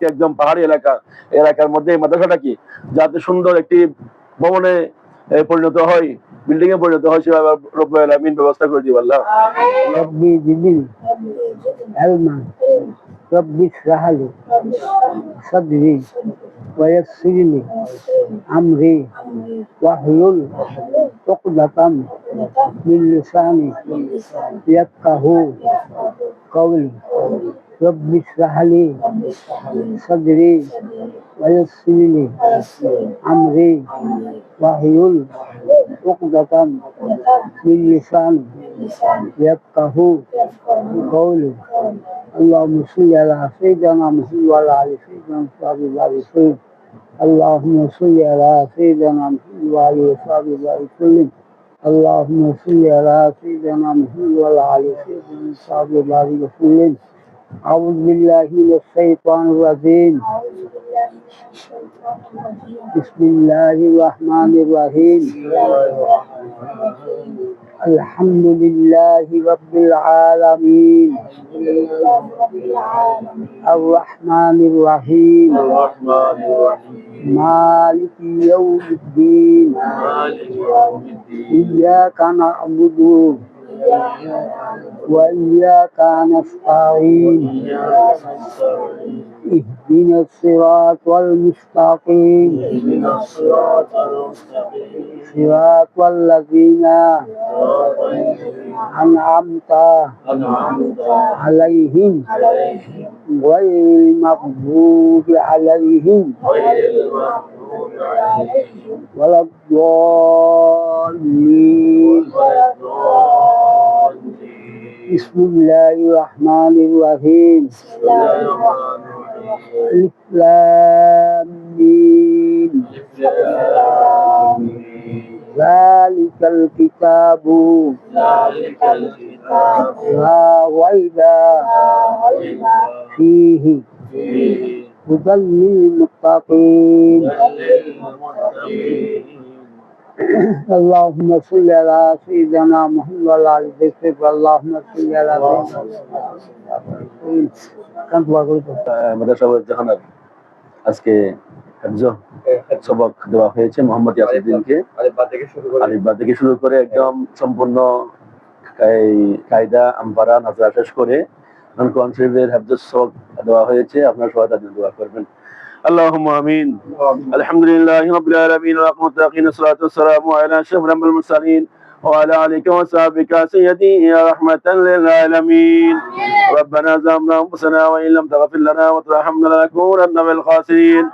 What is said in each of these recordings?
একদম পাহাড়ি এলাকার মধ্যে এই মাদ্রাসাটা কি যাতে সুন্দর একটি ভবনে পরিণত হয়, বিল্ডিং এ পরিণত হয়, সেভাবে রব্বুল আলামিন ব্যবস্থা করে দিও আল্লাহ। ربي زدني علما ربي اشرح لي صدري ويسر لي أمري واحلل عقدة من لساني يفقه قولي ربي اشرح لي صدري ويسر لي أمري واحلل عقدة من لساني يفقه قولي اللهم صل على سيدنا محمد وعلى آل سيدنا محمد وسلم اللهم صل على سيدنا محمد وعلى آل وسلم اللهم صل على سيدنا محمد وعلى آل سيدنا محمد وسلم أعوذ بالله من الشيطان الرجيم بسم الله الرحمن الرحيم الحمد لله رب العالمين الرحمن الرحيم مالك يوم الدين إياك نعبد وإياك نستعين اهدنا الصراط المستقيم صراط الذين أنعمت عليهم غير المغضوب عليهم ولا الضالين بسم الله الرحمن الرحيم ألف لام ميم ذلك الكتاب لا ريب فيه هدى للمتقين اللهم صل على سيدنا محمد وعلى آل سيدنا اللهم صل على سيدنا আজকে সবক দেওয়া হয়েছে মোহাম্মদ ইয়াসিদ্দিনকে, আলিফবা থেকে শুরু করে একদম সম্পূর্ণ কায়দা আমপারা নাজরা শেষ করে কোরআন শরীফের হাফেজ সবক দেওয়া হয়েছে। আপনারা সবাই তাদের দোয়া করবেন। اللهم امين. الحمد لله رب العالمين والمتقين والصلاه والسلام على اشرف المرسلين وعلى آلك وصحبك سيدي يا رحمة للعالمين. ربنا ظلمنا أنفسنا وإن لم تغفر لنا وترحمنا لنكونن من الخاسرين.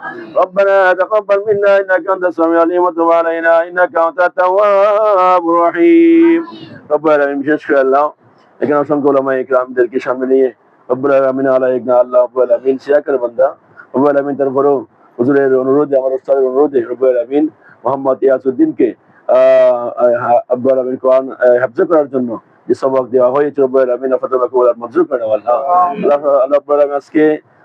ربنا تقبل منا إنك أنت السميع العليم وتب علينا إنك أنت التواب الرحيم. رب العالمين বিশেষ আল্লাহ এখানে অসংখ্য উলামা ইকরামদেরকে সামনে নিয়ে রব্বুল আলামিন আলাইহিনা আল্লাহ রব্বুল আলামিন শিয়াকের বান্দা রব্বুল আলামিন তারপরও হুজুরের অনুরোধে আমার উস্তাদের অনুরোধে রব্বুল আলামিন মোহাম্মদ ইয়াসউদ্দিনকে রব্বুল আলামিন কোরআন হিফজ করার জন্য যে সবক দেওয়া হয়েছে রব্বুল আলামিন ফতোয়া কবুল আর মঞ্জুর করে আল্লাহ। আল্লাহ রব্বুল আলামিন আজকে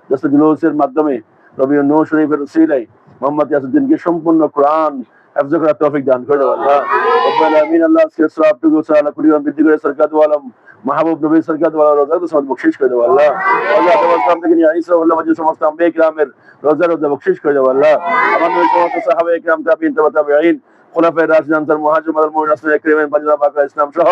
দস্ত জুলুসের মাধ্যমে রবিউল নূর শরীফের উসিলায় মোহাম্মদ ইয়াসউদ্দিনকে সম্পূর্ণ কোরআন হিফজ করার তৌফিক দান করে আল্লাহ। রব্বুল আলামিন আল্লাহ আজকে সওয়াবটুকু সালা কুরিয়াম বৃদ্ধি করে সরকাত ওয়ালাম মাহবুব নবী সরকাত ওয়ালা রোজাত সওয়াব বখশিশ করে দাও আল্লাহ। আল্লাহ তাআলা থেকে নিয়ে আইসা আল্লাহ ওয়াজি সমস্ত আম্বিয়া কিরামের রোজা বখশিশ করে দাও আল্লাহ। আমাদের সমস্ত সাহাবায়ে কিরাম তাবিঈন তাবিঈন খুলাফায়ে রাশিদিন আনসার মুহাজির মুমিন রাসূলের কিরামের বান্দা পাক ইসলাম সহ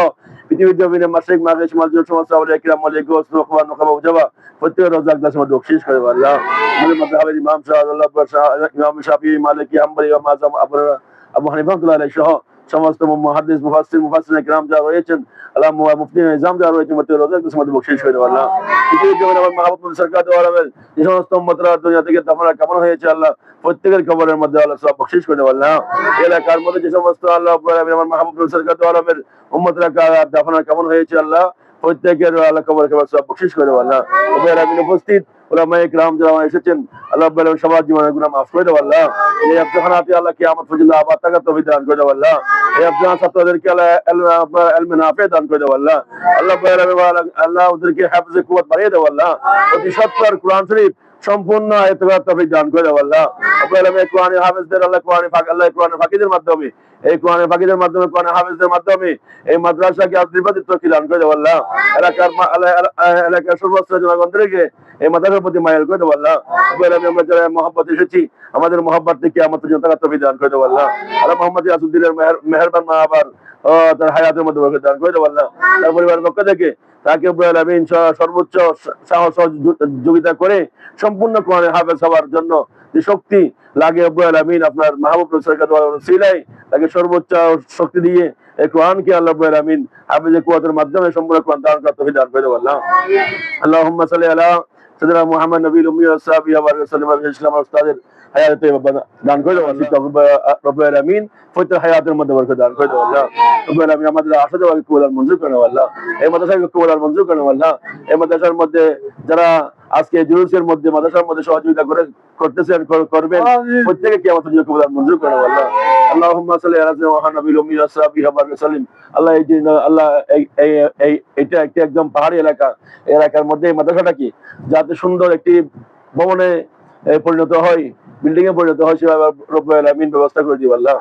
পৃথিবীর জমিনে মাশরিক মাগরিব মাঝে সমস্ত আউলিয়া কিরাম মালিক গোস নকবা নকবা উজাবা প্রত্যেক রোজার দাস মধ্যে বখশিশ করে দাও আল্লাহ। আমাদের মাযহাবের ইমাম শাহ ইমাম শাফিঈ মালিকি হাম্বলি ইমাম আযম আবু হানিফা রাহমাতুল্লাহ আলাইহি সহ সমস্ত মুহাদ্দিস মুফাসসির কিরাম যারা রয়েছেন আল্লাহ মুফতি নিজাম যারা রয়েছেন প্রত্যেক রোজার দাস মধ্যে বখশিশ করে দাও আল্লাহ। পৃথিবীর জমিনে আমার মাহবুব সরকাত ওয়ালামের যে সমস্ত উম্মতরা দুনিয়া থেকে দাফন কামনা হয়েছে আল্লাহ প্রত্যেকের কবরের মধ্যে আল্লাহ সওয়াব বখশিশ করে দাও আল্লাহ। এলাকার মধ্যে যে সমস্ত আল্লাহ আমার মাহবুব সরকাত ওয়ালামের উম্মতরা দাফন কামনা হয়েছে আল্লাহ প্রত্যেকের আল্লাহ কবরের সওয়াব বখশিশ করে দাও আল্লাহ। রব্বুল আলামিন উপস্থিত উলামায়ে কিরাম যারা এসেছেন আল্লাহ রাব্বুল আলামিন সবার জীবনের গুনাহ মাফ করে দাও আল্লাহ। এই আব্দুখানাতে আল্লাহ কিয়ামত পর্যন্ত আবাদ থাকার তৌফিক দান করে দাও আল্লাহ। এই আব্দুখানা ছাত্রদেরকে আল্লাহ ইলমে নাফি দান করে দাও আল্লাহ। আল্লাহ রাব্বুল আলামিন আল্লাহ ওদেরকে হিফজে কুওয়াত বাড়িয়ে দাও আল্লাহ। অতি সত্তর কোরআন শরীফ সম্পূর্ণ আয়ত্ত করার তৌফিক দান করে দাও আল্লাহ। রব্বুল আলামিন কোরআনের হাফেজদের আল্লাহ কোরআনের ফাকিদের মাধ্যমে এই কোরআনের ফাকিদের মাধ্যমে কোরআনের হাফেজদের মাধ্যমে এই মাদ্রাসাকে আশীর্বাদের তৌফিক দান করে দাও আল্লাহ। এলাকার সর্বস্ত জনগণদেরকে এই মাদ্রাসার প্রতি মাইল করে দেবো আল্লাহ। আমরা যারা মহব্বত এসেছি আমাদের মহব্বত থেকে আমাদের জনতার তৌফিক দান করে দেবো আল্লাহ। আল্লাহ মোহাম্মদ ইয়াসুদ্দিনের মেহেরবান মা আবার তার হায়াতের মধ্যে বরকত দান করে দেবো আল্লাহ। তার পরিবারের পক্ষ থেকে তাকে রব্বুল আলামিন সর্বোচ্চ সাহস সহযোগিতা করে সম্পূর্ণ কোরআনের হাফেজ হওয়ার জন্য যে শক্তি লাগে রব্বুল আলামিন আপনার মাহবুব রাসূলের দোয়ার ওসিলায় তাকে সর্বোচ্চ শক্তি দিয়ে এই কোরআনকে আল্লাহ রব্বুল আলামিন হাফেজে কুওয়াতের মাধ্যমে সম্পূর্ণ কোরআন দান করার তৌফিক দান করে দেবো আল্লাহ। আল্লাহুম্মা সাল্লি আলা সাইয়্যিদিনা মুহাম্মদ নবীল উম্মি ওয়া সাহবিহি ওয়া সাল্লাম ইসলাম উস্তাদের হায়াতে দান করে দেবো রব্বুল আলামিন প্রত্যেক হায়াতের মধ্যে বরকত দান করে দেবো আল্লাহ। রব্বুল আলামিন আমাদের আশা দেওয়া কবুল মঞ্জুর করে নাও আল্লাহ। এই মাদ্রাসাকে কবুল মঞ্জুর করে নাও আল্লাহ। এই মাদ্রাসার মধ্যে যারা আজকে জুলুসের মধ্যে মাদ্রাসার মধ্যে সহযোগিতা করতেছেন করবেন প্রত্যেকে কিয়ামত পর্যন্ত কবুল মঞ্জুর করে নাও আল্লাহ। আল্লাহুম্মা সাল্লি আলা সাইয়্যিদিনা নবীল উম্মি ওয়া সাহবিহি ওয়া সাল্লাম। আল্লাহ এই যে আল্লাহ এটা একটি একদম পাহাড়ি এলাকা, এই এলাকার মধ্যে এই মাদ্রাসাটা কি যাতে সুন্দর একটি ভবনে পরিণত হয়, বিল্ডিং এ পরিণত হয় সেভাবে রব্বুল আলামিন ব্যবস্থা করে দিও আল্লাহ।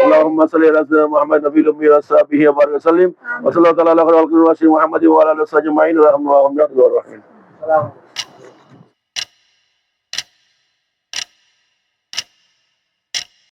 আল্লাহুম্মা সাল্লি আলা সাইয়্যিদিনা মুহাম্মদ নবীল উম্মি ওয়া সাহবিহি ওয়া সাল্লাম ওয়া সাল্লাল্লাহু আলা মুহাম্মাদিন ওয়া আলা আলিহি ওয়া সাহবিহি আজমাইন।